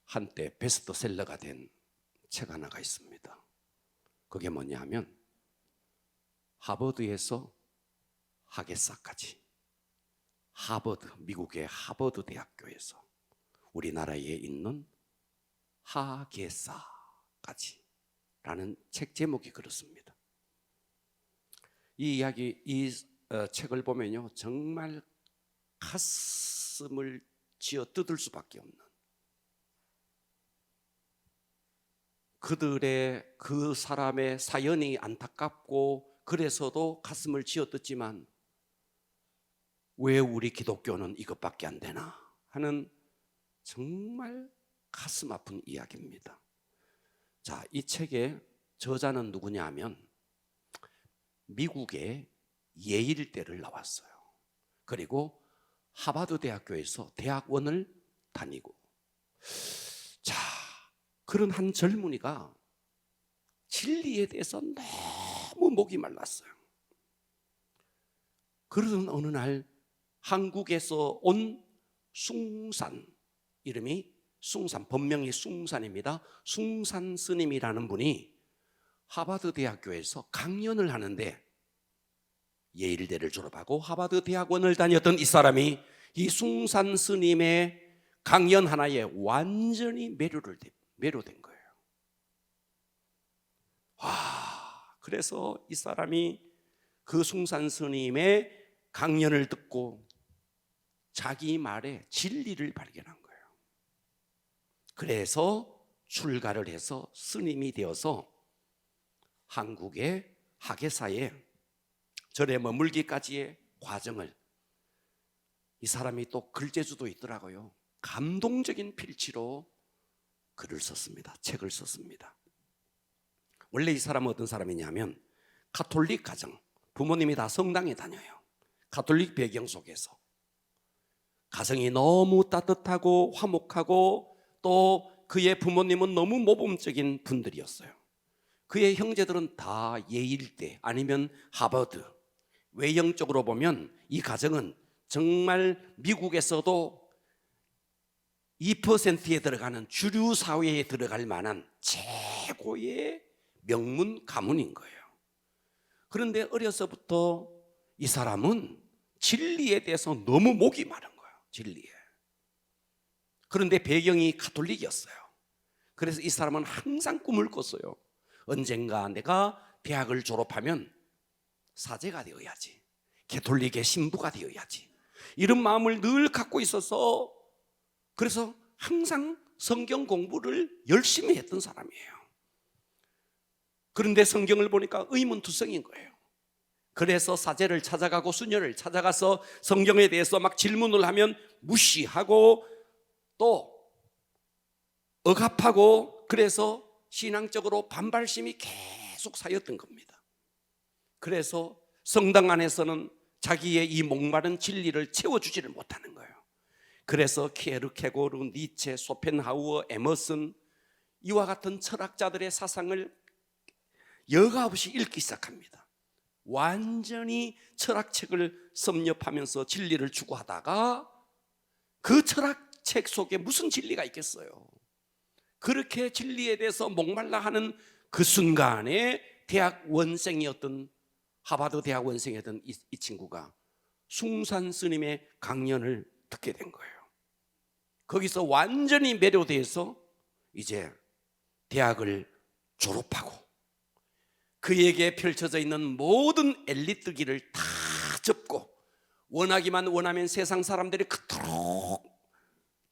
한때 베스트셀러가 된 책 하나가 있습니다. 그게 뭐냐 하면 하버드에서 하게사까지, 미국의 하버드 대학교에서 우리나라에 있는 하게사까지 라는 책 제목이 그렇습니다. 이 이야기, 이 책을 보면요, 정말 가슴을 쥐어 뜯을 수밖에 없는, 그들의 그 사람의 사연이 안타깝고 그래서도 가슴을 쥐어 뜯지만 왜 우리 기독교는 이것밖에 안 되나 하는 정말 가슴 아픈 이야기입니다. 자, 이 책의 저자는 누구냐 하면 미국의 예일대를 나왔어요. 그리고 하버드 대학교에서 대학원을 다니고, 자, 그런 한 젊은이가 진리에 대해서 너무 목이 말랐어요. 그러던 어느 날 한국에서 온 숭산, 이름이 숭산, 본명이 숭산입니다. 숭산 스님이라는 분이 하버드 대학교에서 강연을 하는데, 예일대를 졸업하고 하버드 대학원을 다녔던 이 사람이 이 숭산 스님의 강연 하나에 완전히 매료된 거예요. 그래서 이 사람이 그 숭산 스님의 강연을 듣고 자기 말에 진리를 발견한 거예요. 그래서 출가를 해서 스님이 되어서 한국의 하게사에 절에 머물기까지의 과정을, 이 사람이 또 글재주도 있더라고요. 감동적인 필치로 글을 썼습니다. 책을 썼습니다. 원래 이 사람은 어떤 사람이냐면 가톨릭 가정, 부모님이 다 성당에 다녀요. 가톨릭 배경 속에서 가정이 너무 따뜻하고 화목하고, 또 그의 부모님은 너무 모범적인 분들이었어요. 그의 형제들은 다 예일대 아니면 하버드, 외형적으로 보면 이 가정은 정말 미국에서도 2%에 들어가는 주류 사회에 들어갈 만한 최고의 명문 가문인 거예요. 그런데 어려서부터 이 사람은 진리에 대해서 너무 목이 마른 거예요. 진리에. 그런데 배경이 가톨릭이었어요. 그래서 이 사람은 항상 꿈을 꿨어요. 언젠가 내가 대학을 졸업하면 사제가 되어야지, 가톨릭의 신부가 되어야지, 이런 마음을 늘 갖고 있어서, 그래서 항상 성경 공부를 열심히 했던 사람이에요. 그런데 성경을 보니까 의문투성인 거예요. 그래서 사제를 찾아가고 수녀를 찾아가서 성경에 대해서 막 질문을 하면 무시하고 또 억압하고, 그래서 신앙적으로 반발심이 계속 쌓였던 겁니다. 그래서 성당 안에서는 자기의 이 목마른 진리를 채워주지를 못하는 거예요. 그래서 키에르케고르, 니체, 쇼펜하우어, 에머슨, 이와 같은 철학자들의 사상을 여과 없이 읽기 시작합니다. 완전히 철학책을 섭렵하면서 진리를 추구하다가 그 철학책 속에 무슨 진리가 있겠어요. 그렇게 진리에 대해서 목말라 하는 그 순간에 대학원생이었던, 하버드 대학원생이었던 이 친구가 숭산 스님의 강연을 듣게 된 거예요. 거기서 완전히 매료돼서 이제 대학을 졸업하고 그에게 펼쳐져 있는 모든 엘리트 길을 다 접고, 원하기만 원하면 세상 사람들이 그토록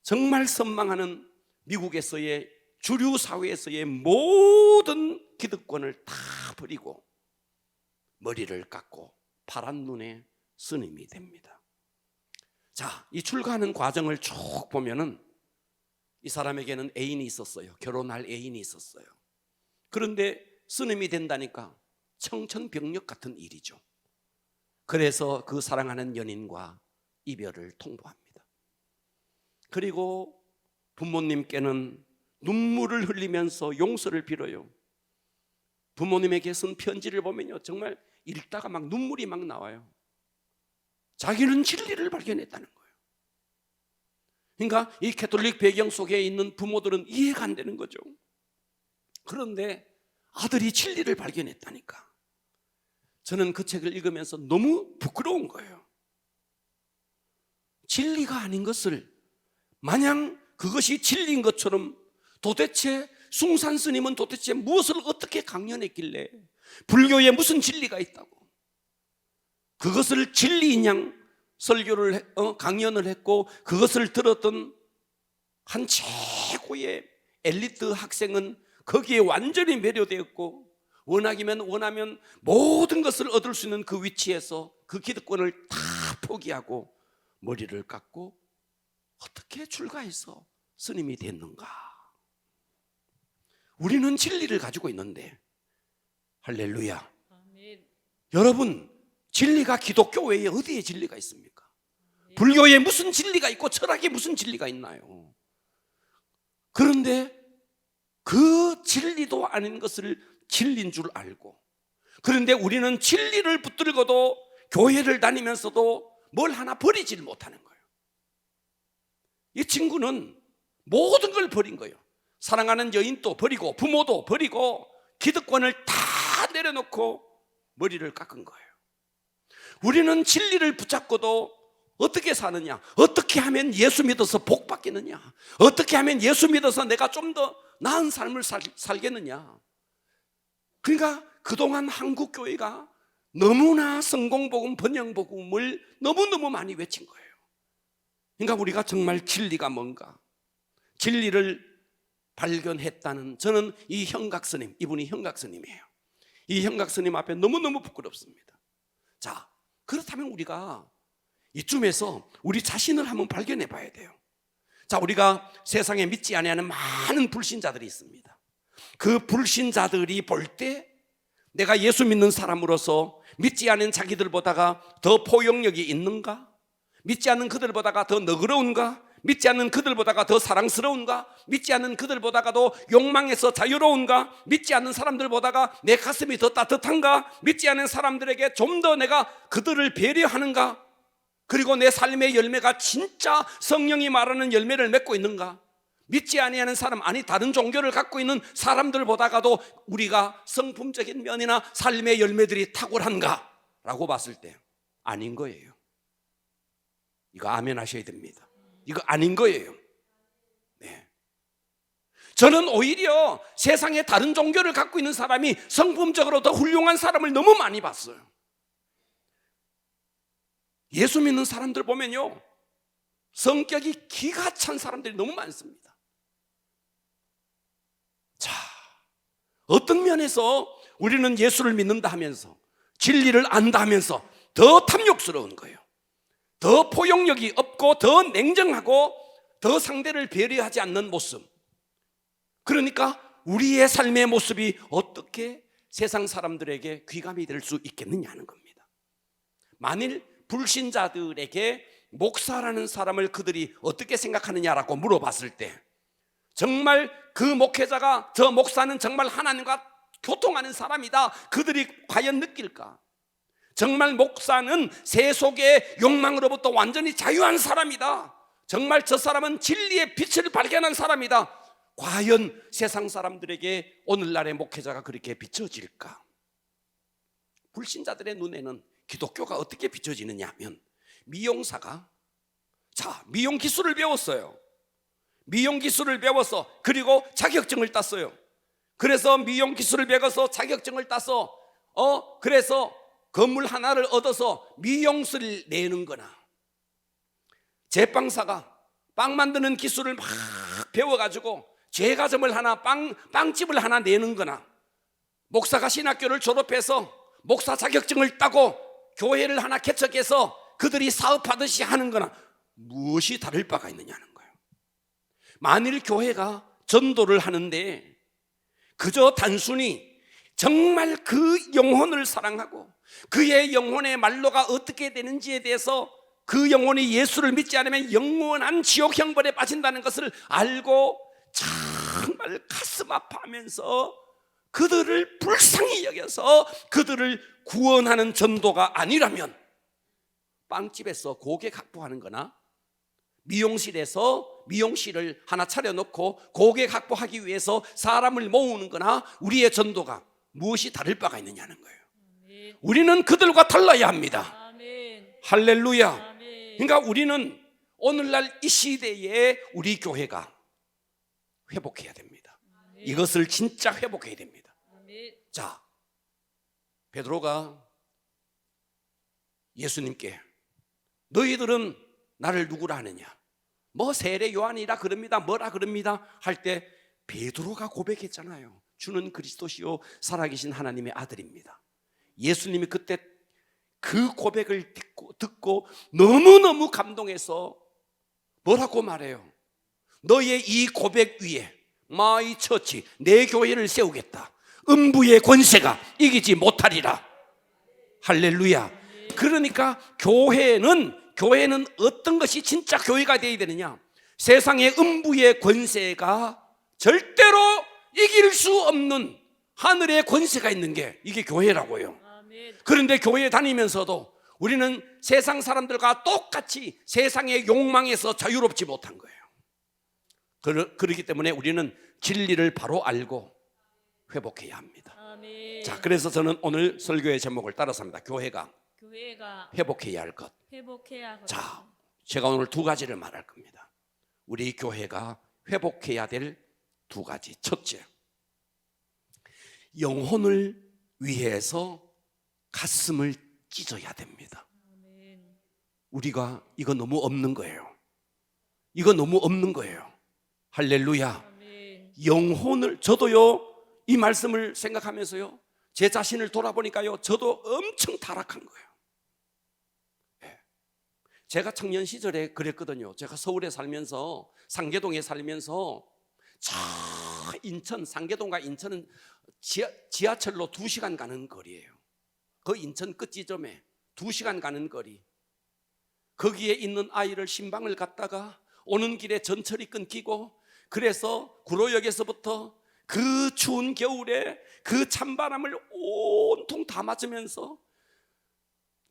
정말 선망하는 미국에서의 주류 사회에서의 모든 기득권을 다 버리고 머리를 깎고 파란 눈의 스님이 됩니다. 자, 이 출가하는 과정을 쭉 보면은 이 사람에게는 애인이 있었어요. 결혼할 애인이 있었어요. 그런데 스님이 된다니까 청천벽력 같은 일이죠. 그래서 그 사랑하는 연인과 이별을 통보합니다. 그리고 부모님께는 눈물을 흘리면서 용서를 빌어요. 부모님에게 쓴 편지를 보면요, 정말 읽다가 막 눈물이 막 나와요. 자기는 진리를 발견했다는 거예요. 그러니까 이 캐톨릭 배경 속에 있는 부모들은 이해가 안 되는 거죠. 그런데 아들이 진리를 발견했다니까. 저는 그 책을 읽으면서 너무 부끄러운 거예요. 진리가 아닌 것을 마냥 그것이 진리인 것처럼, 도대체 숭산 스님은 도대체 무엇을 어떻게 강연했길래 불교에 무슨 진리가 있다고 그것을 진리인 양 설교를 강연을 했고, 그것을 들었던 한 최고의 엘리트 학생은 거기에 완전히 매료되었고, 원하면 모든 것을 얻을 수 있는 그 위치에서 그 기득권을 다 포기하고 머리를 깎고 어떻게 출가해서 스님이 됐는가? 우리는 진리를 가지고 있는데, 할렐루야. 아멘. 여러분, 진리가 기독교 외에 어디에 진리가 있습니까? 불교에 무슨 진리가 있고 철학에 무슨 진리가 있나요? 그런데 그 진리도 아닌 것을 진리인 줄 알고, 그런데 우리는 진리를 붙들고도 교회를 다니면서도 뭘 하나 버리질 못하는 거예요. 이 친구는 모든 걸 버린 거예요. 사랑하는 여인도 버리고 부모도 버리고 기득권을 다 내려놓고 머리를 깎은 거예요. 우리는 진리를 붙잡고도 어떻게 사느냐? 어떻게 하면 예수 믿어서 복 받겠느냐? 어떻게 하면 예수 믿어서 내가 좀 더 나은 삶을 살겠느냐? 그러니까 그동안 한국 교회가 너무나 성공복음, 번영복음을 너무너무 많이 외친 거예요. 그러니까 우리가 정말 진리가 뭔가, 진리를 발견했다는, 저는 이 형각스님, 이분이 형각스님이에요. 이 형각스님 앞에 너무너무 부끄럽습니다. 자, 그렇다면 우리가 이쯤에서 우리 자신을 한번 발견해 봐야 돼요. 자, 우리가 세상에 믿지 아니하는 많은 불신자들이 있습니다. 그 불신자들이 볼 때 내가 예수 믿는 사람으로서 믿지 않은 자기들보다가 더 포용력이 있는가? 믿지 않는 그들보다가 더 너그러운가? 믿지 않는 그들보다가 더 사랑스러운가? 믿지 않는 그들보다가도 욕망에서 자유로운가? 믿지 않는 사람들보다가 내 가슴이 더 따뜻한가? 믿지 않는 사람들에게 좀 더 내가 그들을 배려하는가? 그리고 내 삶의 열매가 진짜 성령이 말하는 열매를 맺고 있는가? 믿지 아니하는 사람, 아니 다른 종교를 갖고 있는 사람들보다가도 우리가 성품적인 면이나 삶의 열매들이 탁월한가? 라고 봤을 때 아닌 거예요. 이거 아멘 하셔야 됩니다. 이거 아닌 거예요. 네. 저는 오히려 세상에 다른 종교를 갖고 있는 사람이 성품적으로 더 훌륭한 사람을 너무 많이 봤어요. 예수 믿는 사람들 보면요, 성격이 기가 찬 사람들이 너무 많습니다. 자, 어떤 면에서 우리는 예수를 믿는다 하면서 진리를 안다 하면서 더 탐욕스러운 거예요. 더 포용력이 없고 더 냉정하고 더 상대를 배려하지 않는 모습. 그러니까 우리의 삶의 모습이 어떻게 세상 사람들에게 귀감이 될 수 있겠느냐는 겁니다. 만일 불신자들에게 목사라는 사람을 그들이 어떻게 생각하느냐라고 물어봤을 때 정말 그 목회자가, 저 목사는 정말 하나님과 교통하는 사람이다, 그들이 과연 느낄까? 정말 목사는 세속의 욕망으로부터 완전히 자유한 사람이다, 정말 저 사람은 진리의 빛을 발견한 사람이다, 과연 세상 사람들에게 오늘날의 목회자가 그렇게 비춰질까? 불신자들의 눈에는 기독교가 어떻게 비춰지느냐 하면, 미용사가 미용 기술을 배웠어요. 미용 기술을 배워서 그리고 자격증을 땄어요. 그래서 미용 기술을 배워서 자격증을 따서 그래서 건물 하나를 얻어서 미용실을 내는 거나, 제빵사가 빵 만드는 기술을 막 배워가지고 제과점을 하나, 빵집을 하나 내는 거나, 목사가 신학교를 졸업해서 목사 자격증을 따고 교회를 하나 개척해서 그들이 사업하듯이 하는 거나, 무엇이 다를 바가 있느냐는 거예요. 만일 교회가 전도를 하는데 그저 단순히 정말 그 영혼을 사랑하고 그의 영혼의 말로가 어떻게 되는지에 대해서, 그 영혼이 예수를 믿지 않으면 영원한 지옥 형벌에 빠진다는 것을 알고 정말 가슴 아파하면서 그들을 불쌍히 여겨서 그들을 구원하는 전도가 아니라면 빵집에서 고객 확보하는 거나 미용실에서 미용실을 하나 차려놓고 고객 확보하기 위해서 사람을 모으는 거나 우리의 전도가 무엇이 다를 바가 있느냐는 거예요. 우리는 그들과 달라야 합니다. 할렐루야. 그러니까 우리는 오늘날 이 시대에 우리 교회가 회복해야 됩니다. 이것을 진짜 회복해야 됩니다. 자, 베드로가 예수님께 너희들은 나를 누구라 하느냐, 뭐 세례 요한이라 그럽니다, 뭐라 그럽니다 할 때 베드로가 고백했잖아요. 주는 그리스도시요 살아계신 하나님의 아들입니다. 예수님이 그때 그 고백을 듣고 너무너무 감동해서 뭐라고 말해요? 너의 이 고백 위에 마이 처치, 내 교회를 세우겠다. 음부의 권세가 이기지 못하리라. 할렐루야. 그러니까 교회는 어떤 것이 진짜 교회가 되어야 되느냐? 세상의 음부의 권세가 절대로 이길 수 없는 하늘의 권세가 있는 게 이게 교회라고요. 그런데 교회에 다니면서도 우리는 세상 사람들과 똑같이 세상의 욕망에서 자유롭지 못한 거예요. 그렇기 때문에 우리는 진리를 바로 알고 회복해야 합니다. 자, 그래서 저는 오늘 설교의 제목을 따라서 합니다. 교회가 회복해야 할 것. 자, 제가 오늘 두 가지를 말할 겁니다. 우리 교회가 회복해야 될 두 가지. 첫째, 영혼을 위해서 가슴을 찢어야 됩니다. 우리가 이거 너무 없는 거예요. 이거 너무 없는 거예요. 할렐루야. 영혼을, 저도요 이 말씀을 생각하면서요 제 자신을 돌아보니까요 저도 엄청 타락한 거예요. 제가 청년 시절에 그랬거든요. 제가 서울에 살면서, 상계동에 살면서, 자, 인천, 상계동과 인천은 지하철로 2시간 가는 거리예요. 그 인천 끝 지점에 2시간 가는 거리. 거기에 있는 아이를 신방을 갔다가 오는 길에 전철이 끊기고, 그래서 구로역에서부터 그 추운 겨울에 그 찬바람을 온통 다 맞으면서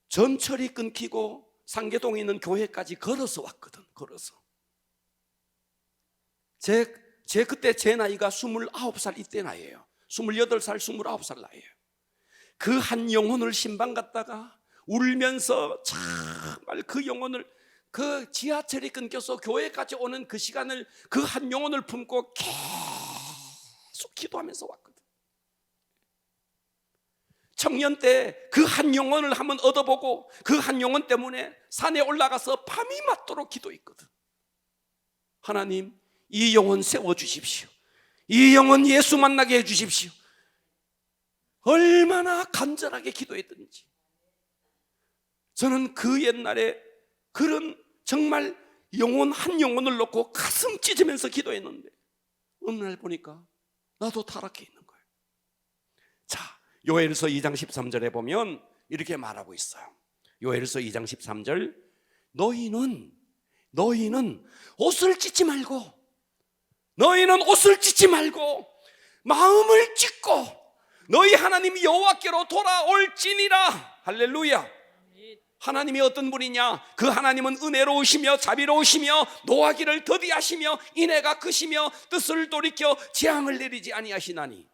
전철이 끊기고 상계동에 있는 교회까지 걸어서 왔거든. 걸어서. 그때 제 나이가 29살 이때 나이에요. 28살, 29살 나이에요. 그 한 영혼을 신방 갔다가 울면서 정말 그 영혼을, 그 지하철이 끊겨서 교회까지 오는 그 시간을 그 한 영혼을 품고 계속 기도하면서 왔거든. 청년 때 그 한 영혼을 한번 얻어보고 그 한 영혼 때문에 산에 올라가서 밤이 맞도록 기도했거든. 하나님, 이 영혼 세워주십시오. 이 영혼 예수 만나게 해주십시오. 얼마나 간절하게 기도했든지. 저는 그 옛날에 그런 정말 영혼 한 영혼을 놓고 가슴 찢으면서 기도했는데 어느 날 보니까 나도 타락해 있는 거예요. 자, 요엘서 2장 13절에 보면 이렇게 말하고 있어요. 요엘서 2장 13절, 너희는 옷을 찢지 말고, 너희는 옷을 찢지 말고 마음을 찢고 너희 하나님 여호와께로 돌아올지니라. 할렐루야. 하나님이 어떤 분이냐? 그 하나님은 은혜로우시며 자비로우시며 노하기를 더디하시며 인애가 크시며 뜻을 돌이켜 재앙을 내리지 아니하시나니.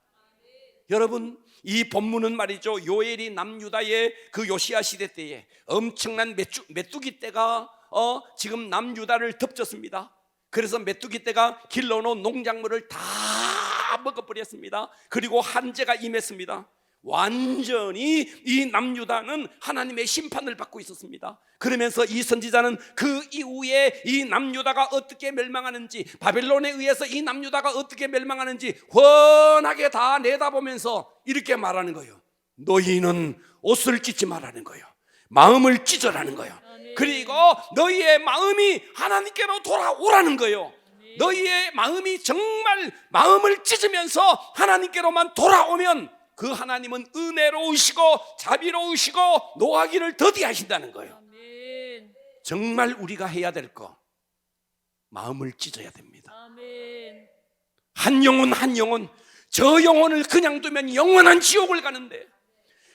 여러분, 이 본문은 말이죠, 요엘이 남유다의 그 요시야 시대 때에 엄청난 메뚜기 떼가 지금 남유다를 덮쳤습니다. 그래서 메뚜기 떼가 길러놓은 농작물을 다 먹어버렸습니다. 그리고 한재가 임했습니다. 완전히 이 남유다는 하나님의 심판을 받고 있었습니다. 그러면서 이 선지자는 그 이후에 이 남유다가 어떻게 멸망하는지, 바벨론에 의해서 이 남유다가 어떻게 멸망하는지 훤하게 다 내다보면서 이렇게 말하는 거예요. 너희는 옷을 찢지 말라는 거예요. 마음을 찢으라는 거예요. 그리고 너희의 마음이 하나님께로 돌아오라는 거예요. 너희의 마음이 정말 마음을 찢으면서 하나님께로만 돌아오면 그 하나님은 은혜로우시고 자비로우시고 노하기를 더디하신다는 거예요. 아멘. 정말 우리가 해야 될 거, 마음을 찢어야 됩니다. 아멘. 한 영혼, 저 영혼을 그냥 두면 영원한 지옥을 가는데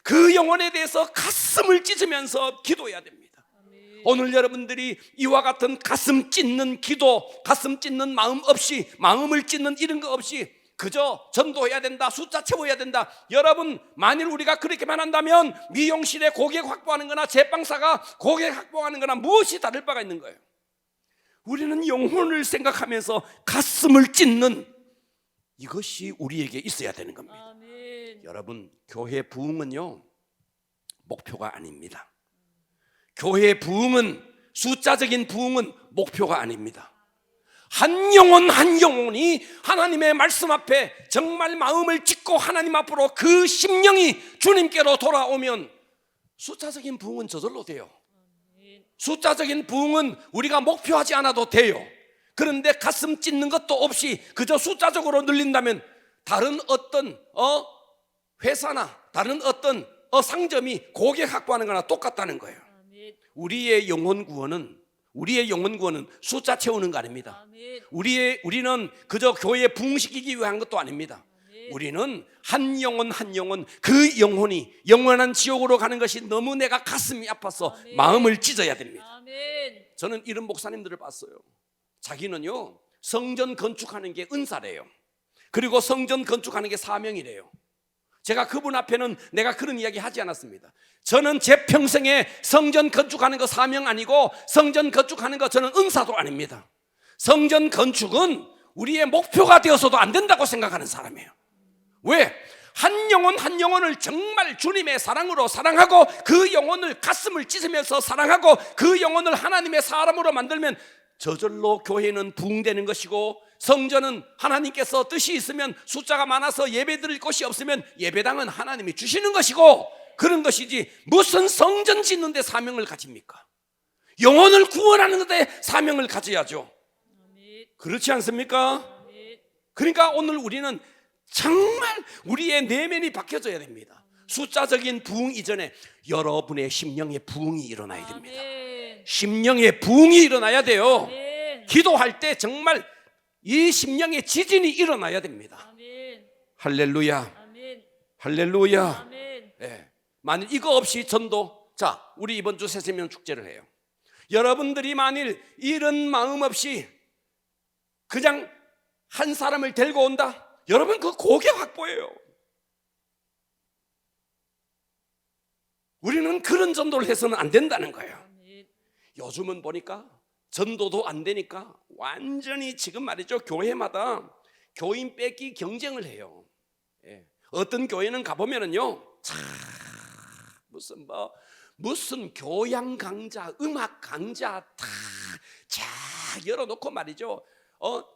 그 영혼에 대해서 가슴을 찢으면서 기도해야 됩니다. 아멘. 오늘 여러분들이 이와 같은 가슴 찢는 기도, 가슴 찢는 마음 없이, 마음을 찢는 이런 거 없이 그저 전도해야 된다, 숫자 채워야 된다. 여러분, 만일 우리가 그렇게만 한다면 미용실에 고객 확보하는 거나 제빵사가 고객 확보하는 거나 무엇이 다를 바가 있는 거예요. 우리는 영혼을 생각하면서 가슴을 찢는 이것이 우리에게 있어야 되는 겁니다. 아멘. 여러분, 교회 부흥은요 목표가 아닙니다. 교회 부흥은, 숫자적인 부흥은 목표가 아닙니다. 한 영혼 한 영혼이 하나님의 말씀 앞에 정말 마음을 찢고 하나님 앞으로 그 심령이 주님께로 돌아오면 숫자적인 부흥은 저절로 돼요. 숫자적인 부흥은 우리가 목표하지 않아도 돼요. 그런데 가슴 찢는 것도 없이 그저 숫자적으로 늘린다면 다른 어떤 회사나 다른 어떤 상점이 고객 확보하는 거나 똑같다는 거예요. 우리의 영혼 구원은 숫자 채우는 거 아닙니다. 우리는 그저 교회에 부흥시키기 위한 것도 아닙니다. 우리는 한 영혼 한 영혼, 그 영혼이 영원한 지옥으로 가는 것이 너무 내가 가슴이 아파서 마음을 찢어야 됩니다. 저는 이런 목사님들을 봤어요. 자기는요 성전 건축하는 게 은사래요. 그리고 성전 건축하는 게 사명이래요. 제가 그분 앞에는 내가 그런 이야기 하지 않았습니다. 저는 제 평생에 성전 건축하는 거 사명 아니고 성전 건축하는 거 저는 은사도 아닙니다. 성전 건축은 우리의 목표가 되어서도 안 된다고 생각하는 사람이에요. 왜? 한 영혼 한 영혼을 정말 주님의 사랑으로 사랑하고 그 영혼을 가슴을 찢으면서 사랑하고 그 영혼을 하나님의 사람으로 만들면 저절로 교회는 부흥되는 것이고, 성전은 하나님께서 뜻이 있으면 숫자가 많아서 예배 드릴 곳이 없으면 예배당은 하나님이 주시는 것이고 그런 것이지, 무슨 성전 짓는 데 사명을 가집니까? 영혼을 구원하는 데 사명을 가져야죠. 그렇지 않습니까? 그러니까 오늘 우리는 정말 우리의 내면이 바뀌어져야 됩니다. 숫자적인 부흥 이전에 여러분의 심령의 부흥이 일어나야 됩니다. 심령의 부흥이 일어나야 돼요. 기도할 때 정말 이 심령의 지진이 일어나야 됩니다. 할렐루야. 할렐루야. 네. 만일 이거 없이 전도, 자, 우리 이번 주 새세명 축제를 해요. 여러분들이 만일 이런 마음 없이 그냥 한 사람을 데리고 온다, 여러분 그 고객 확보예요. 우리는 그런 전도를 해서는 안 된다는 거예요. 요즘은 보니까 전도도 안 되니까 완전히 지금 말이죠, 교회마다 교인 뺏기 경쟁을 해요. 예. 어떤 교회는 가보면은요, 무슨 교양 강좌, 음악 강좌 다 열어놓고 말이죠.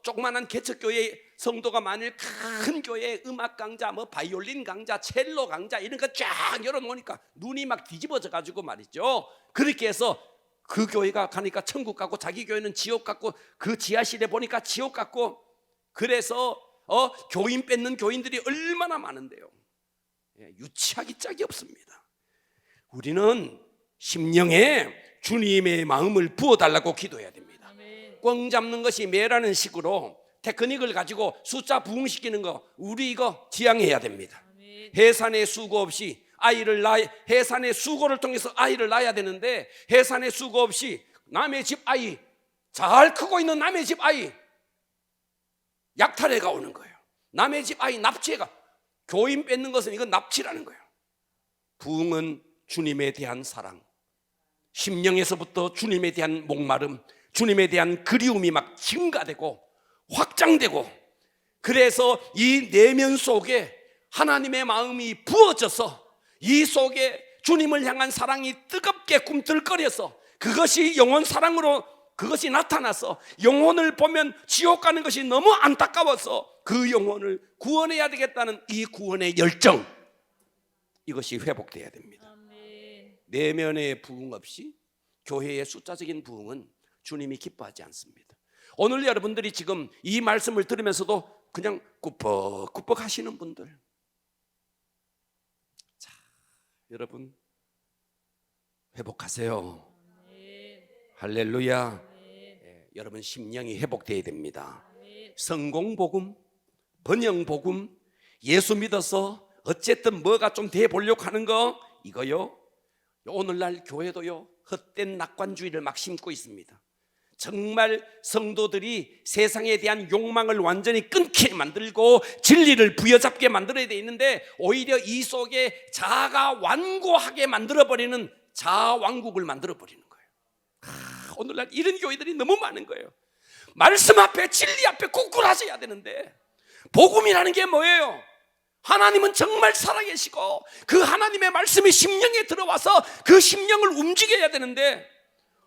조그만한 개척교회 성도가 만일 큰 교회 음악 강좌, 바이올린 강좌, 첼로 강좌 이런 거 쫙 열어놓으니까 눈이 막 뒤집어져 가지고 말이죠. 그렇게 해서 그 교회가 가니까 천국 같고 자기 교회는 지옥 같고 그 지하실에 보니까 지옥 같고, 그래서 교인 뺏는 교인들이 얼마나 많은데요. 유치하기 짝이 없습니다. 우리는 심령에 주님의 마음을 부어달라고 기도해야 됩니다. 꽝 잡는 것이 매라는 식으로 테크닉을 가지고 숫자 부흥시키는 거, 우리 이거 지양해야 됩니다. 해산의 수고 없이 해산의 수고를 통해서 아이를 낳아야 되는데, 해산의 수고 없이 남의 집 아이, 잘 크고 있는 남의 집 아이 약탈해가 오는 거예요. 남의 집 아이 납치해가, 교인 뺏는 것은 이건 납치라는 거예요. 부흥은 주님에 대한 사랑, 심령에서부터 주님에 대한 목마름, 주님에 대한 그리움이 막 증가되고 확장되고, 그래서 이 내면 속에 하나님의 마음이 부어져서 이 속에 주님을 향한 사랑이 뜨겁게 꿈틀거려서 그것이 영혼 사랑으로 그것이 나타나서 영혼을 보면 지옥 가는 것이 너무 안타까워서 그 영혼을 구원해야 되겠다는 이 구원의 열정, 이것이 회복돼야 됩니다. 내면의 부흥 없이 교회의 숫자적인 부흥은 주님이 기뻐하지 않습니다. 오늘 여러분들이 지금 이 말씀을 들으면서도 그냥 꾸벅꾸벅 하시는 분들, 자, 여러분 회복하세요. 할렐루야. 여러분 심령이 회복돼야 됩니다. 성공복음, 번영복음, 예수 믿어서 어쨌든 뭐가 좀 돼 보려고 하는 거, 이거요, 오늘날 교회도요 헛된 낙관주의를 막 심고 있습니다. 정말 성도들이 세상에 대한 욕망을 완전히 끊게 만들고 진리를 부여잡게 만들어야 돼 있는데, 오히려 이 속에 자아가 완고하게 만들어버리는 자아왕국을 만들어버리는 거예요. 오늘날 이런 교회들이 너무 많은 거예요. 말씀 앞에, 진리 앞에 꿋꿋하셔야 되는데, 복음이라는 게 뭐예요? 하나님은 정말 살아계시고 그 하나님의 말씀이 심령에 들어와서 그 심령을 움직여야 되는데,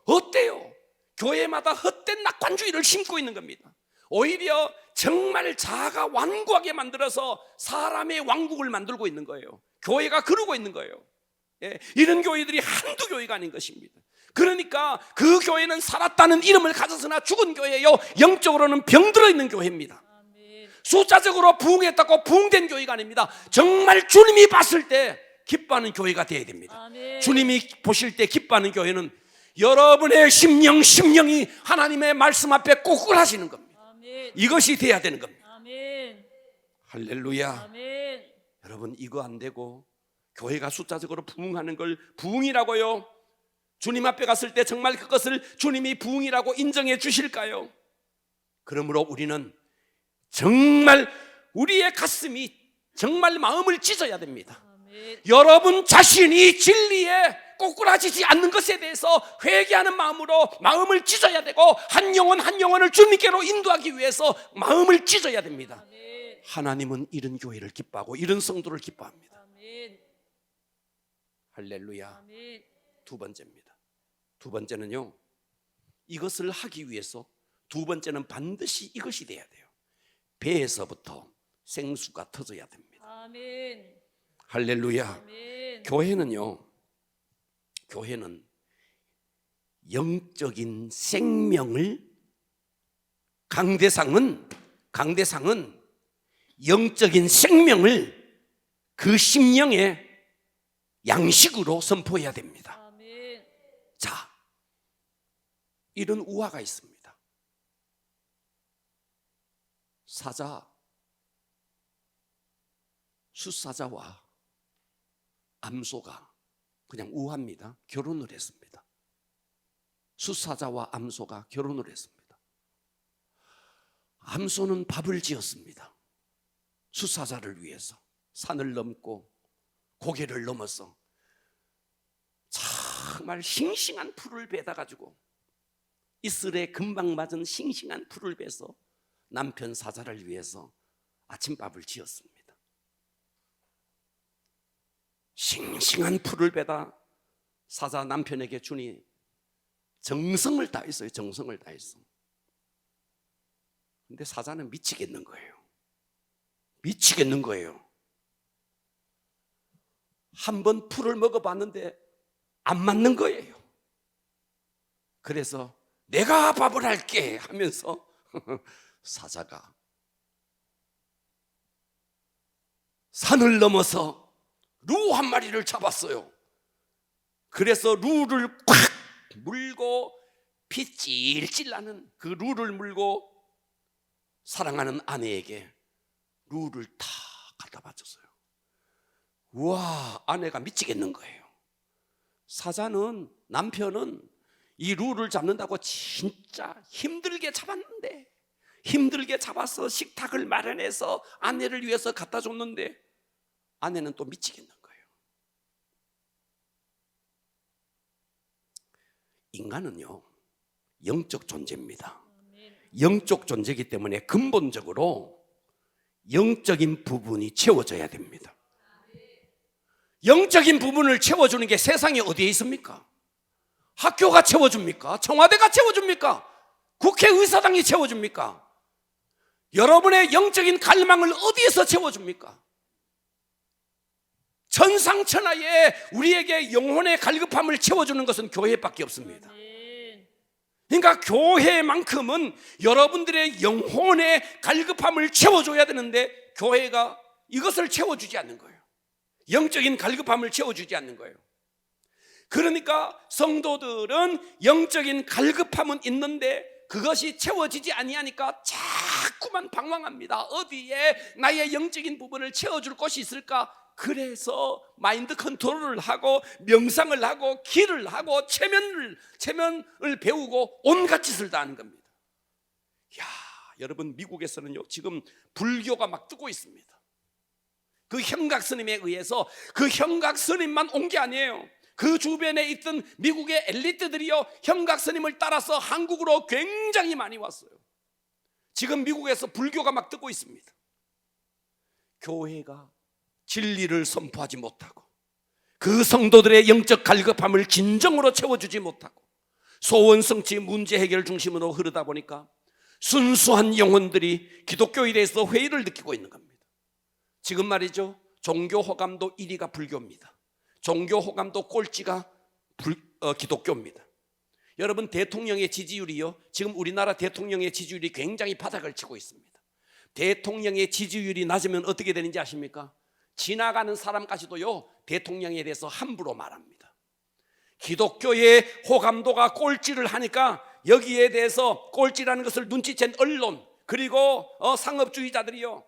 어때요? 교회마다 헛된 낙관주의를 심고 있는 겁니다. 오히려 정말 자아가 완고하게 만들어서 사람의 왕국을 만들고 있는 거예요. 교회가 그러고 있는 거예요. 이런 교회들이 한두 교회가 아닌 것입니다. 그러니까 그 교회는 살았다는 이름을 가졌으나 죽은 교회예요. 영적으로는 병들어 있는 교회입니다. 숫자적으로 부흥했다고 부흥된 교회가 아닙니다. 정말 주님이 봤을 때 기뻐하는 교회가 되어야 됩니다. 주님이 보실 때 기뻐하는 교회는 여러분의 심령이 하나님의 말씀 앞에 꼿꼿하시는 겁니다. 이것이 돼야 되는 겁니다. 할렐루야. 여러분, 이거 안 되고 교회가 숫자적으로 부흥하는 걸 부흥이라고요? 주님 앞에 갔을 때 정말 그것을 주님이 부흥이라고 인정해 주실까요? 그러므로 우리는 정말 우리의 가슴이 정말 마음을 찢어야 됩니다. 여러분 자신이 진리에 꼬꾸라지지 않는 것에 대해서 회개하는 마음으로 마음을 찢어야 되고, 한 영혼 한 영혼을 주님께로 인도하기 위해서 마음을 찢어야 됩니다. 하나님은 이런 교회를 기뻐하고 이런 성도를 기뻐합니다. 할렐루야. 두 번째입니다. 두 번째는요, 이것을 하기 위해서 두 번째는 반드시 이것이 돼야 돼요. 배에서부터 생수가 터져야 됩니다. 아멘. 할렐루야. 아멘. 교회는 영적인 생명을, 강대상은 영적인 생명을 그 심령의 양식으로 선포해야 됩니다. 아멘. 자, 이런 우화가 있습니다. 숫사자와 암소가, 그냥 우화입니다, 결혼을 했습니다. 숫사자와 암소가 결혼을 했습니다. 암소는 밥을 지었습니다. 숫사자를 위해서 산을 넘고 고개를 넘어서 정말 싱싱한 풀을 베다 가지고, 이슬에 금방 맞은 싱싱한 풀을 베서 남편 사자를 위해서 아침밥을 지었습니다. 싱싱한 풀을 베다 사자 남편에게 주니 정성을 다했어요. 정성을 다했어. 근데 사자는 미치겠는 거예요. 미치겠는 거예요. 한번 풀을 먹어봤는데 안 맞는 거예요. 그래서 내가 밥을 할게 하면서 사자가 산을 넘어서 루 한 마리를 잡았어요. 그래서 루를 꽉 물고, 피 찔찔 나는 그 루를 물고 사랑하는 아내에게 루를 다 갖다 바쳤어요. 우와, 아내가 미치겠는 거예요. 사자는, 남편은 이 루를 잡는다고 진짜 힘들게 잡았는데, 힘들게 잡아서 식탁을 마련해서 아내를 위해서 갖다 줬는데, 아내는 또 미치겠는 거예요. 인간은요, 영적 존재입니다. 영적 존재이기 때문에 근본적으로 영적인 부분이 채워져야 됩니다. 영적인 부분을 채워주는 게 세상에 어디에 있습니까? 학교가 채워줍니까? 청와대가 채워줍니까? 국회의사당이 채워줍니까? 여러분의 영적인 갈망을 어디에서 채워줍니까? 천상천하에 우리에게 영혼의 갈급함을 채워주는 것은 교회밖에 없습니다. 그러니까 교회만큼은 여러분들의 영혼의 갈급함을 채워줘야 되는데, 교회가 이것을 채워주지 않는 거예요. 영적인 갈급함을 채워주지 않는 거예요. 그러니까 성도들은 영적인 갈급함은 있는데 그것이 채워지지 아니하니까 자꾸만 방황합니다. 어디에 나의 영적인 부분을 채워줄 곳이 있을까? 그래서 마인드 컨트롤을 하고 명상을 하고 기를 하고 체면을 배우고 온갖 짓을 다 하는 겁니다. 야, 여러분, 미국에서는요 지금 불교가 막 뜨고 있습니다. 그 형각 스님에 의해서, 그 형각 스님만 온 게 아니에요. 그 주변에 있던 미국의 엘리트들이요 형각 스님을 따라서 한국으로 굉장히 많이 왔어요. 지금 미국에서 불교가 막 뜨고 있습니다. 교회가 진리를 선포하지 못하고 그 성도들의 영적 갈급함을 진정으로 채워주지 못하고 소원 성취 문제 해결 중심으로 흐르다 보니까 순수한 영혼들이 기독교에 대해서 회의를 느끼고 있는 겁니다. 지금 말이죠, 종교 호감도 1위가 불교입니다. 종교 호감도 꼴찌가 기독교입니다. 여러분, 대통령의 지지율이요, 지금 우리나라 대통령의 지지율이 굉장히 바닥을 치고 있습니다. 대통령의 지지율이 낮으면 어떻게 되는지 아십니까? 지나가는 사람까지도요 대통령에 대해서 함부로 말합니다. 기독교의 호감도가 꼴찌를 하니까 여기에 대해서 꼴찌라는 것을 눈치챈 언론, 그리고 상업주의자들이요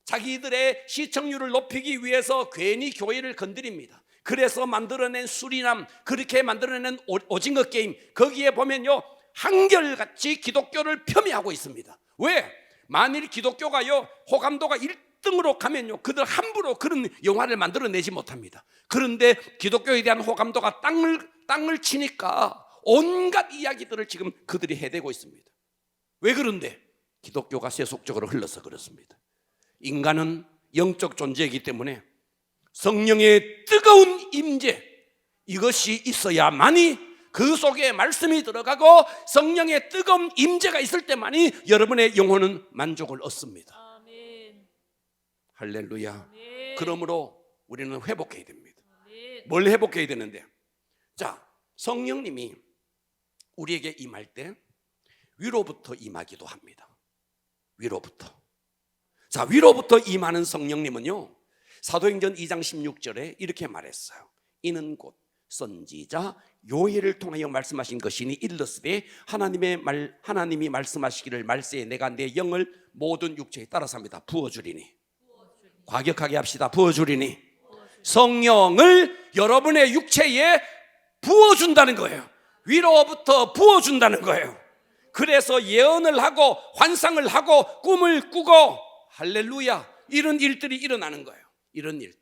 자기들의 시청률을 높이기 위해서 괜히 교회를 건드립니다. 그래서 만들어낸 수리남, 그렇게 만들어낸 오징어 게임, 거기에 보면요 한결같이 기독교를 폄훼하고 있습니다. 왜? 만일 기독교가요 호감도가 1등으로 가면요 그들 함부로 그런 영화를 만들어내지 못합니다. 그런데 기독교에 대한 호감도가 땅을 치니까 온갖 이야기들을 지금 그들이 해대고 있습니다. 왜 그런데? 기독교가 세속적으로 흘러서 그렇습니다. 인간은 영적 존재이기 때문에 성령의 뜨거운 임재, 이것이 있어야만이, 그 속에 말씀이 들어가고 성령의 뜨거운 임재가 있을 때만이 여러분의 영혼은 만족을 얻습니다. 아멘. 할렐루야. 아멘. 그러므로 우리는 회복해야 됩니다. 아멘. 뭘 회복해야 되는데? 자, 성령님이 우리에게 임할 때 위로부터 임하기도 합니다. 위로부터. 자, 위로부터 임하는 성령님은요 사도행전 2장 16절에 이렇게 말했어요. 이는 곧 선지자 요엘을 통하여 말씀하신 것이니 일러스되 하나님이 말씀하시기를 말세에 내가 내 영을 모든 육체에 따라서 합니다. 부어주리니. 과격하게 합시다. 부어주리니. 성령을 여러분의 육체에 부어준다는 거예요. 위로부터 부어준다는 거예요. 그래서 예언을 하고 환상을 하고 꿈을 꾸고, 할렐루야, 이런 일들이 일어나는 거예요. 이런 일들.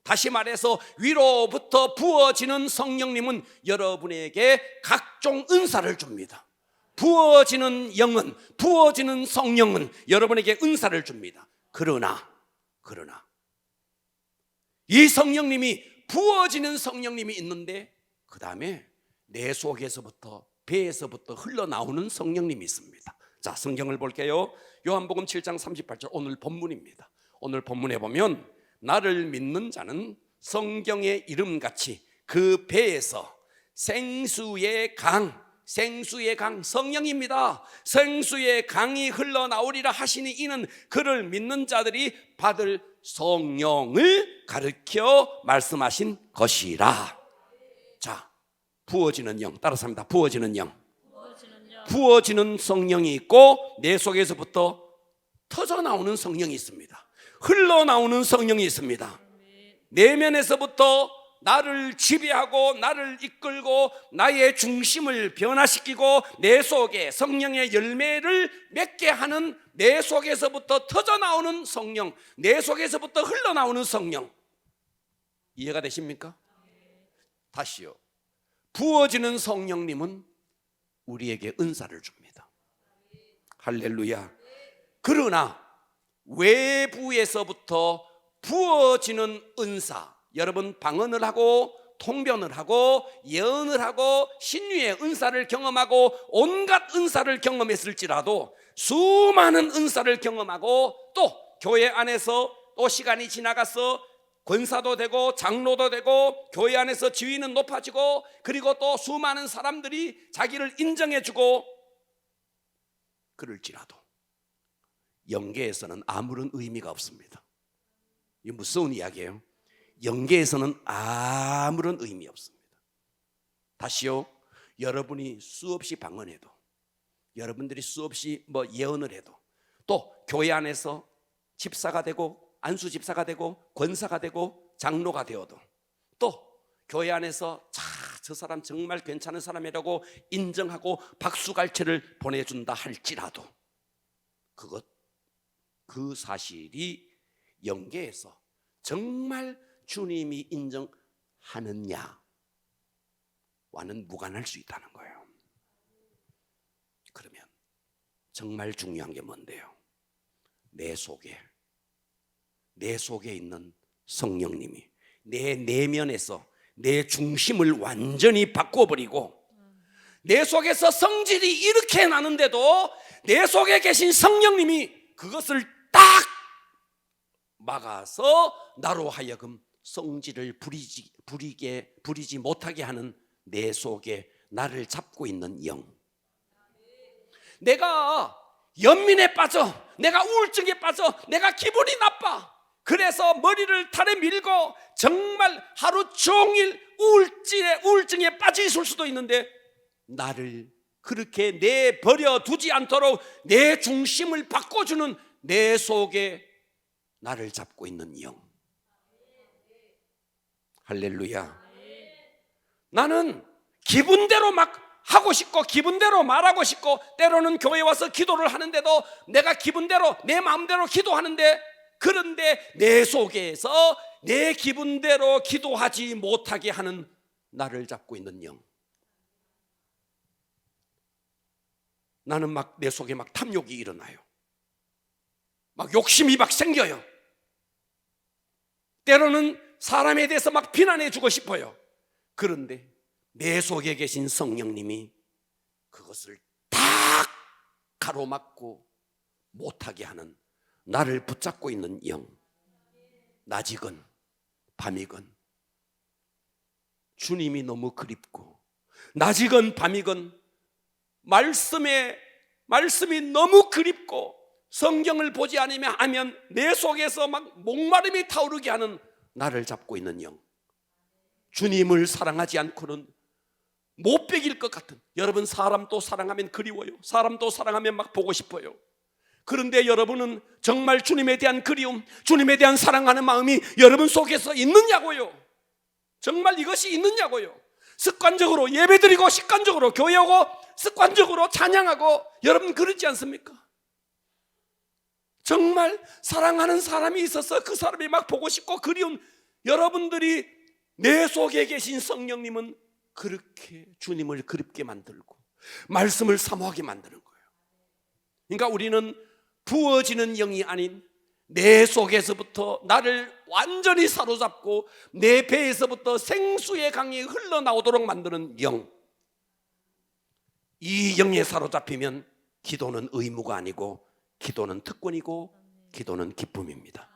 다시 말해서 위로부터 부어지는 성령님은 여러분에게 각종 은사를 줍니다. 부어지는 영은, 부어지는 성령은 여러분에게 은사를 줍니다. 그러나 이 성령님이, 부어지는 성령님이 있는데 그 다음에 내 속에서부터, 배에서부터 흘러나오는 성령님이 있습니다. 자, 성경을 볼게요. 요한복음 7장 38절 오늘 본문입니다. 오늘 본문에 보면 나를 믿는 자는 성경의 이름같이 그 배에서 생수의 강, 성령입니다. 생수의 강이 흘러나오리라 하시니 이는 그를 믿는 자들이 받을 성령을 가르쳐 말씀하신 것이라. 자, 부어지는 영, 따라서 합니다. 부어지는 영. 부어지는 성령이 있고 내 속에서부터 터져나오는 성령이 있습니다. 흘러나오는 성령이 있습니다. 내면에서부터 나를 지배하고 나를 이끌고 나의 중심을 변화시키고 내 속에 성령의 열매를 맺게 하는, 내 속에서부터 터져나오는 성령, 내 속에서부터 흘러나오는 성령. 이해가 되십니까? 다시요. 부어지는 성령님은 우리에게 은사를 줍니다. 할렐루야. 그러나 외부에서부터 부어지는 은사, 여러분 방언을 하고 통변을 하고 예언을 하고 신유의 은사를 경험하고 온갖 은사를 경험했을지라도, 수많은 은사를 경험하고 또 교회 안에서 또 시간이 지나가서 권사도 되고 장로도 되고 교회 안에서 지위는 높아지고, 그리고 또 수많은 사람들이 자기를 인정해주고, 그럴지라도 영계에서는 아무런 의미가 없습니다. 이게 무서운 이야기예요. 영계에서는 아무런 의미 없습니다. 다시요. 여러분이 수없이 방언해도, 여러분들이 수없이 예언을 해도, 또 교회 안에서 집사가 되고 안수 집사가 되고 권사가 되고 장로가 되어도 또 교회 안에서 저 사람 정말 괜찮은 사람이라고 인정하고 박수갈채를 보내준다 할지라도 그 사실이 영계에서 정말 주님이 인정하느냐와는 무관할 수 있다는 거예요. 그러면 정말 중요한 게 뭔데요? 내 속에 있는 성령님이 내 내면에서 내 중심을 완전히 바꿔버리고 내 속에서 성질이 이렇게 나는데도 내 속에 계신 성령님이 그것을 딱 막아서 나로 하여금 성질을 부리지 못하게 하는 내 속에 나를 잡고 있는 영. 내가 연민에 빠져, 내가 우울증에 빠져, 내가 기분이 나빠, 그래서 머리를 탈에 밀고 정말 하루 종일 우울증에 빠져 있을 수도 있는데 나를 그렇게 내버려 두지 않도록 내 중심을 바꿔주는 내 속에 나를 잡고 있는 영. 할렐루야. 나는 기분대로 막 하고 싶고 기분대로 말하고 싶고 때로는 교회 와서 기도를 하는데도 내가 기분대로 내 마음대로 기도하는데, 그런데 내 속에서 내 기분대로 기도하지 못하게 하는 나를 잡고 있는 영. 나는 막 내 속에 막 탐욕이 일어나요. 막 욕심이 막 생겨요. 때로는 사람에 대해서 막 비난해 주고 싶어요. 그런데 내 속에 계신 성령님이 그것을 딱 가로막고 못하게 하는 나를 붙잡고 있는 영. 낮이건 밤이건 주님이 너무 그립고, 낮이건 밤이건 말씀이 너무 그립고 성경을 보지 않으면 하면 내 속에서 막 목마름이 타오르게 하는 나를 잡고 있는 영. 주님을 사랑하지 않고는 못 베길 것 같은, 여러분 사람도 사랑하면 그리워요. 사람도 사랑하면 막 보고 싶어요. 그런데 여러분은 정말 주님에 대한 그리움, 주님에 대한 사랑하는 마음이 여러분 속에서 있느냐고요. 정말 이것이 있느냐고요. 습관적으로 예배드리고 습관적으로 교회 오고 습관적으로 찬양하고, 여러분 그렇지 않습니까? 정말 사랑하는 사람이 있어서 그 사람이 막 보고 싶고 그리운 여러분들이 내 속에 계신 성령님은 그렇게 주님을 그립게 만들고 말씀을 사모하게 만드는 거예요. 그러니까 우리는 부어지는 영이 아닌 내 속에서부터 나를 완전히 사로잡고 내 배에서부터 생수의 강이 흘러나오도록 만드는 영. 이 영에 사로잡히면 기도는 의무가 아니고 기도는 특권이고 기도는 기쁨입니다.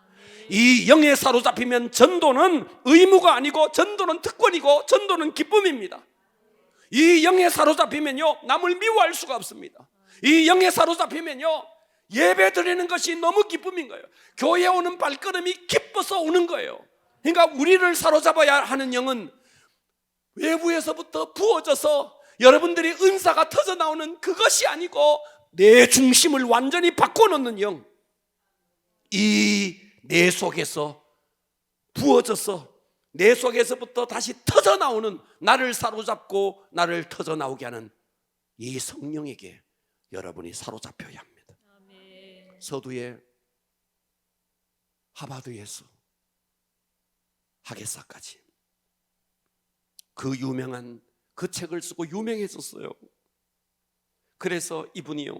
이 영에 사로잡히면 전도는 의무가 아니고 전도는 특권이고 전도는 기쁨입니다. 이 영에 사로잡히면요 남을 미워할 수가 없습니다. 이 영에 사로잡히면요 예배 드리는 것이 너무 기쁨인 거예요. 교회 오는 발걸음이 기뻐서 오는 거예요. 그러니까 우리를 사로잡아야 하는 영은 외부에서부터 부어져서 여러분들이 은사가 터져 나오는 그것이 아니고 내 중심을 완전히 바꿔놓는 영. 이 내 속에서 부어져서 내 속에서부터 다시 터져 나오는, 나를 사로잡고 나를 터져 나오게 하는 이 성령에게 여러분이 사로잡혀야 합니다. 아멘. 서두에 하버드에서 하게사까지 그 유명한 그 책을 쓰고 유명해졌어요. 그래서 이분이요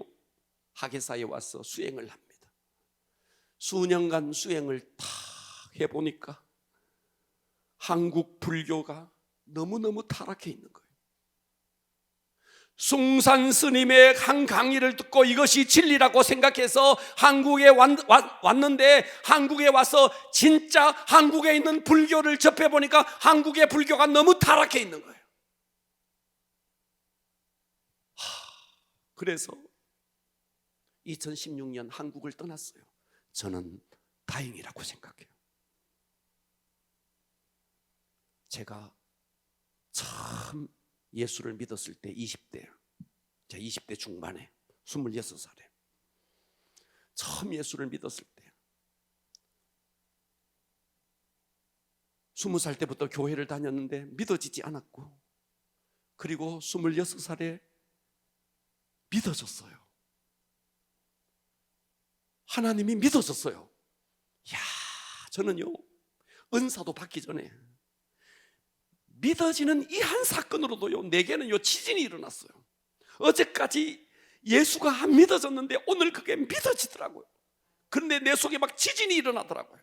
하게사에 와서 수행을 합니다. 수년간 수행을 다 해보니까 한국 불교가 너무너무 타락해 있는 거예요. 숭산 스님의 한 강의를 듣고 이것이 진리라고 생각해서 한국에 왔는데, 한국에 와서 진짜 한국에 있는 불교를 접해보니까 한국의 불교가 너무 타락해 있는 거예요. 그래서 2016년 한국을 떠났어요. 저는 다행이라고 생각해요. 제가 처음 예수를 믿었을 때 20대, 제가 20대 중반에 26살에 처음 예수를 믿었을 때 20살 때부터 교회를 다녔는데 믿어지지 않았고, 그리고 26살에 믿어졌어요. 하나님이 믿어졌어요. 야, 저는요, 은사도 받기 전에 믿어지는 이 한 사건으로도요, 내게는요 지진이 일어났어요. 어제까지 예수가 안 믿어졌는데 오늘 그게 믿어지더라고요. 그런데 내 속에 막 지진이 일어나더라고요.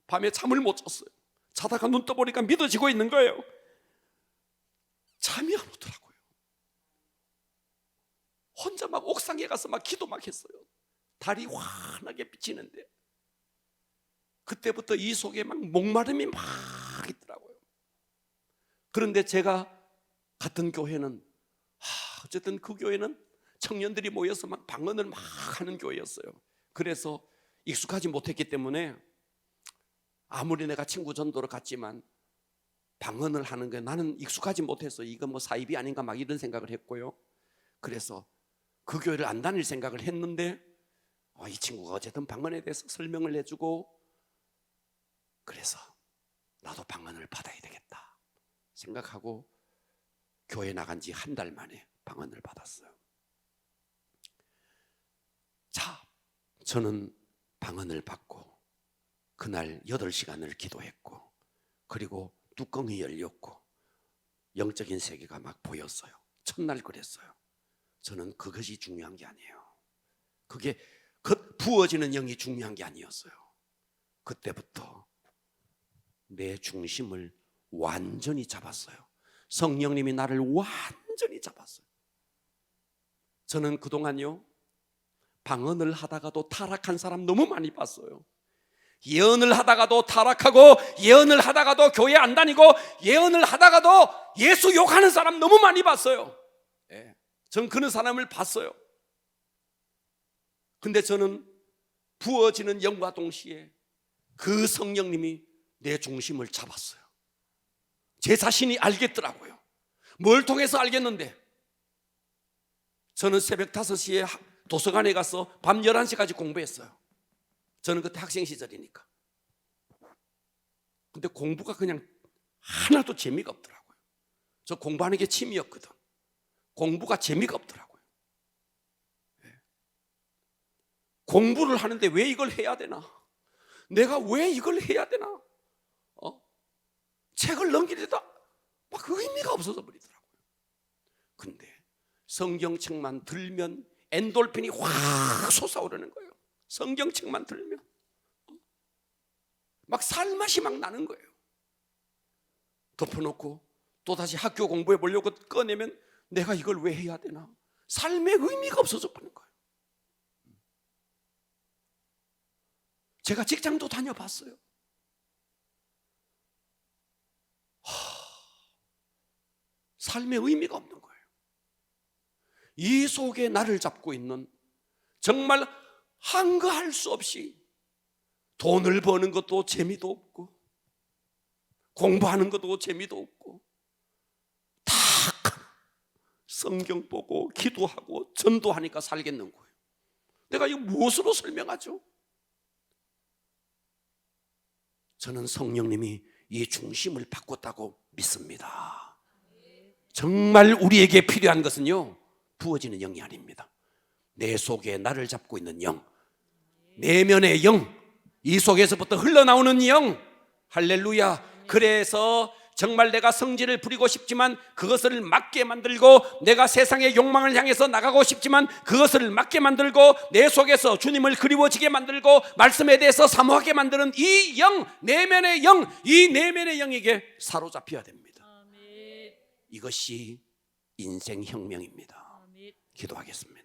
밤에 잠을 못 잤어요. 자다가 눈 떠보니까 믿어지고 있는 거예요. 잠이 안 오더라고요. 혼자 막 옥상에 가서 막 기도 막 했어요. 달이 환하게 비치는데 그때부터 이 속에 막 목마름이 막 있더라고요. 그런데 제가 갔던 교회는 어쨌든 그 교회는 청년들이 모여서 막 방언을 막 하는 교회였어요. 그래서 익숙하지 못했기 때문에 아무리 내가 친구 전도를 갔지만 방언을 하는 게 나는 익숙하지 못해서 이거 뭐 사입이 아닌가 막 이런 생각을 했고요. 그래서 그 교회를 안 다닐 생각을 했는데 이 친구가 어쨌든 방언에 대해서 설명을 해주고, 그래서 나도 방언을 받아야 되겠다 생각하고 교회 나간 지 한 달 만에 방언을 받았어요. 자, 저는 방언을 받고 그날 8시간을 기도했고, 그리고 뚜껑이 열렸고 영적인 세계가 막 보였어요. 첫날 그랬어요. 저는 그것이 중요한 게 아니에요. 그게 부어지는 영이 중요한 게 아니었어요. 그때부터 내 중심을 완전히 잡았어요. 성령님이 나를 완전히 잡았어요. 저는 그동안요, 방언을 하다가도 타락한 사람 너무 많이 봤어요. 예언을 하다가도 타락하고, 예언을 하다가도 교회 안 다니고, 예언을 하다가도 예수 욕하는 사람 너무 많이 봤어요. 전 그런 사람을 봤어요. 근데 저는 부어지는 영과 동시에 그 성령님이 내 중심을 잡았어요. 제 자신이 알겠더라고요. 뭘 통해서 알겠는데, 저는 새벽 5시에 도서관에 가서 밤 11시까지 공부했어요. 저는 그때 학생 시절이니까. 근데 공부가 그냥 하나도 재미가 없더라고요. 저 공부하는 게 취미였거든. 공부가 재미가 없더라고요. 공부를 하는데 왜 이걸 해야 되나? 내가 왜 이걸 해야 되나? 책을 넘기려다 막 의미가 없어져 버리더라고요. 근데 성경책만 들면 엔돌핀이 확 솟아오르는 거예요. 성경책만 들면 막 살맛이 막 나는 거예요. 덮어놓고 또다시 학교 공부해 보려고 꺼내면 내가 이걸 왜 해야 되나? 삶의 의미가 없어져 버리는 거예요. 제가 직장도 다녀봤어요. 삶의 의미가 없는 거예요. 이 속에 나를 잡고 있는, 정말 한가할 수 없이 돈을 버는 것도 재미도 없고, 공부하는 것도 재미도 없고, 다 성경 보고 기도하고 전도하니까 살겠는 거예요. 내가 이거 무엇으로 설명하죠? 저는 성령님이 이 중심을 바꿨다고 믿습니다. 정말 우리에게 필요한 것은요, 부어지는 영이 아닙니다. 내 속에 나를 잡고 있는 영, 내면의 영, 이 속에서부터 흘러나오는 영. 할렐루야. 그래서 정말 내가 성질을 부리고 싶지만 그것을 막게 만들고, 내가 세상의 욕망을 향해서 나가고 싶지만 그것을 막게 만들고, 내 속에서 주님을 그리워지게 만들고 말씀에 대해서 사모하게 만드는 이 영, 내면의 영, 이 내면의 영에게 사로잡혀야 됩니다. 이것이 인생 혁명입니다. 기도하겠습니다.